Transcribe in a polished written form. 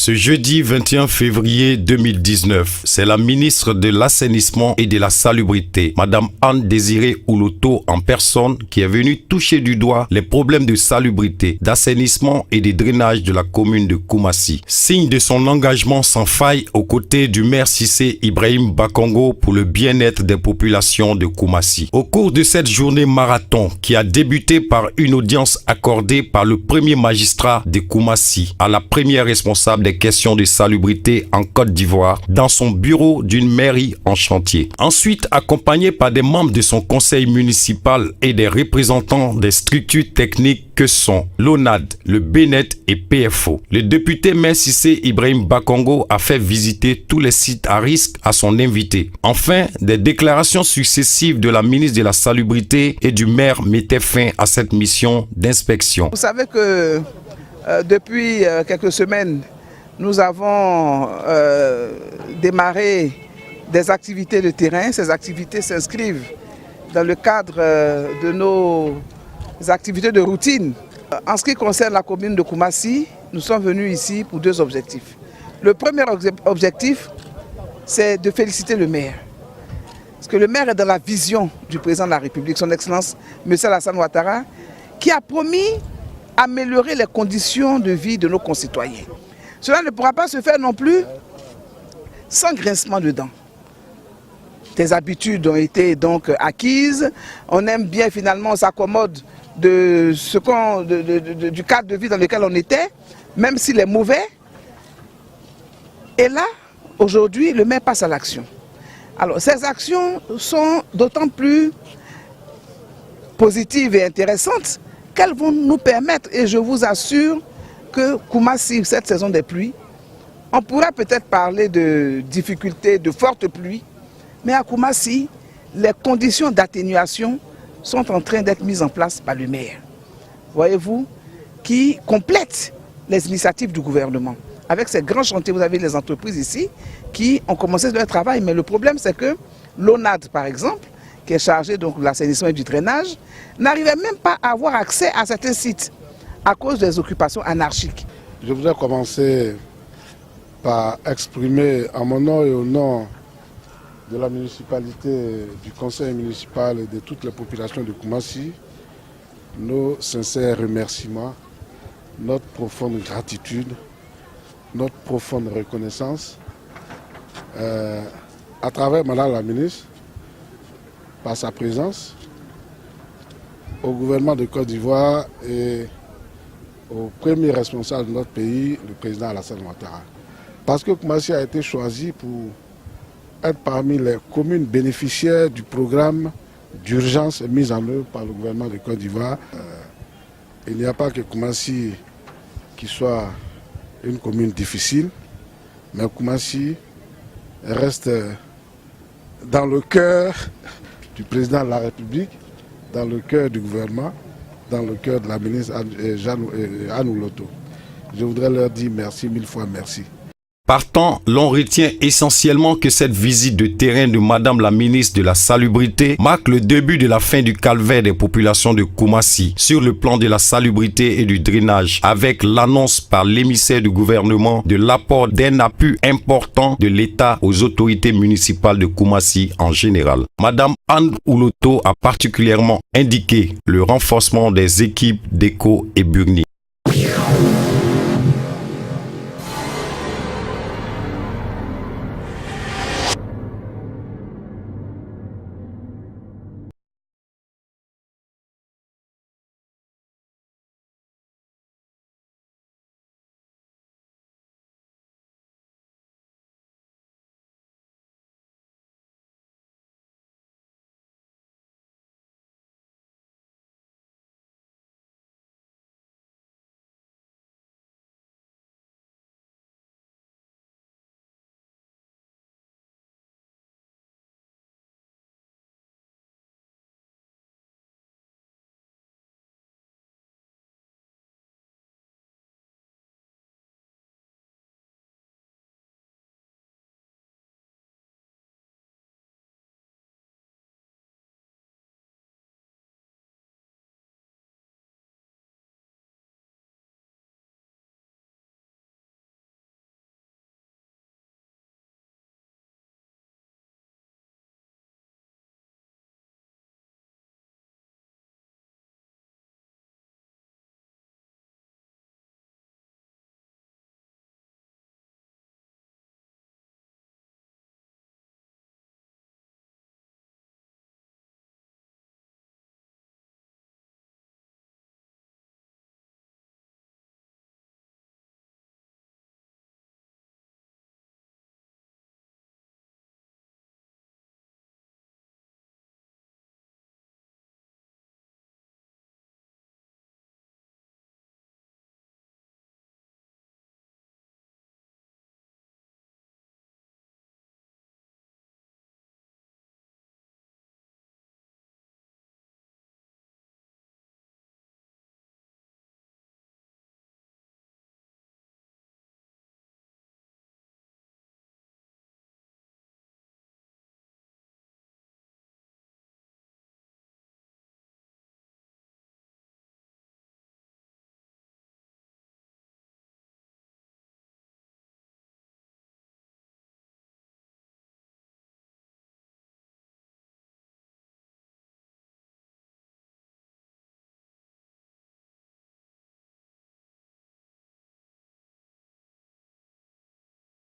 Ce jeudi 21 février 2019, c'est la ministre de l'Assainissement et de la Salubrité, Madame Anne-Désirée Ouloto en personne, qui est venue toucher du doigt les problèmes de salubrité, d'assainissement et de drainage de la commune de Koumassi. Signe de son engagement sans faille aux côtés du maire Cissé Ibrahim Bakongo pour le bien-être des populations de Koumassi. Au cours de cette journée marathon qui a débuté par une audience accordée par le premier magistrat de Koumassi à la première responsable des questions de salubrité en Côte d'Ivoire dans son bureau d'une mairie en chantier. Ensuite, accompagné par des membres de son conseil municipal et des représentants des structures techniques que sont l'ONAD, le BNet et PFO. Le député maire Cissé Ibrahim Bakongo a fait visiter tous les sites à risque à son invité. Enfin, des déclarations successives de la ministre de la Salubrité et du maire mettaient fin à cette mission d'inspection. Vous savez que depuis quelques semaines, nous avons démarré des activités de terrain. Ces activités s'inscrivent dans le cadre de nos activités de routine. En ce qui concerne la commune de Koumassi, nous sommes venus ici pour deux objectifs. Le premier objectif, c'est de féliciter le maire. Parce que le maire est dans la vision du président de la République, son Excellence, M. Alassane Ouattara, qui a promis améliorer les conditions de vie de nos concitoyens. Cela ne pourra pas se faire non plus sans grincement de dents. Des habitudes ont été donc acquises. On aime bien finalement, on s'accommode du cadre de vie dans lequel on était, même s'il est mauvais. Et là, aujourd'hui, le maire passe à l'action. Alors, ces actions sont d'autant plus positives et intéressantes qu'elles vont nous permettre, et je vous assure que Koumassi, cette saison des pluies, on pourrait peut-être parler de difficultés, de fortes pluies, mais à Koumassi, les conditions d'atténuation sont en train d'être mises en place par le maire. Voyez-vous, qui complète les initiatives du gouvernement. Avec ces grands chantiers, vous avez les entreprises ici qui ont commencé leur travail, mais le problème c'est que l'ONAD, par exemple, qui est chargé donc de l'assainissement et du drainage, n'arrivait même pas à avoir accès à certains sites à cause des occupations anarchiques. Je voudrais commencer par exprimer en mon nom et au nom de la municipalité, du conseil municipal et de toutes les populations de Koumassi, nos sincères remerciements, notre profonde gratitude, notre profonde reconnaissance à travers Madame la ministre, par sa présence, au gouvernement de Côte d'Ivoire et au premier responsable de notre pays, le président Alassane Ouattara. Parce que Koumassi a été choisi pour être parmi les communes bénéficiaires du programme d'urgence mis en œuvre par le gouvernement de Côte d'Ivoire. Il n'y a pas que Koumassi qui soit une commune difficile, mais Koumassi reste dans le cœur du président de la République, dans le cœur du gouvernement, dans le cœur de la ministre Anne Ouloto. Je voudrais leur dire merci, mille fois merci. Partant, l'on retient essentiellement que cette visite de terrain de Madame la ministre de la Salubrité marque le début de la fin du calvaire des populations de Koumassi sur le plan de la salubrité et du drainage, avec l'annonce par l'émissaire du gouvernement de l'apport d'un appui important de l'État aux autorités municipales de Koumassi en général. Madame Anne Ouloto a particulièrement indiqué le renforcement des équipes d'Eco et Burni.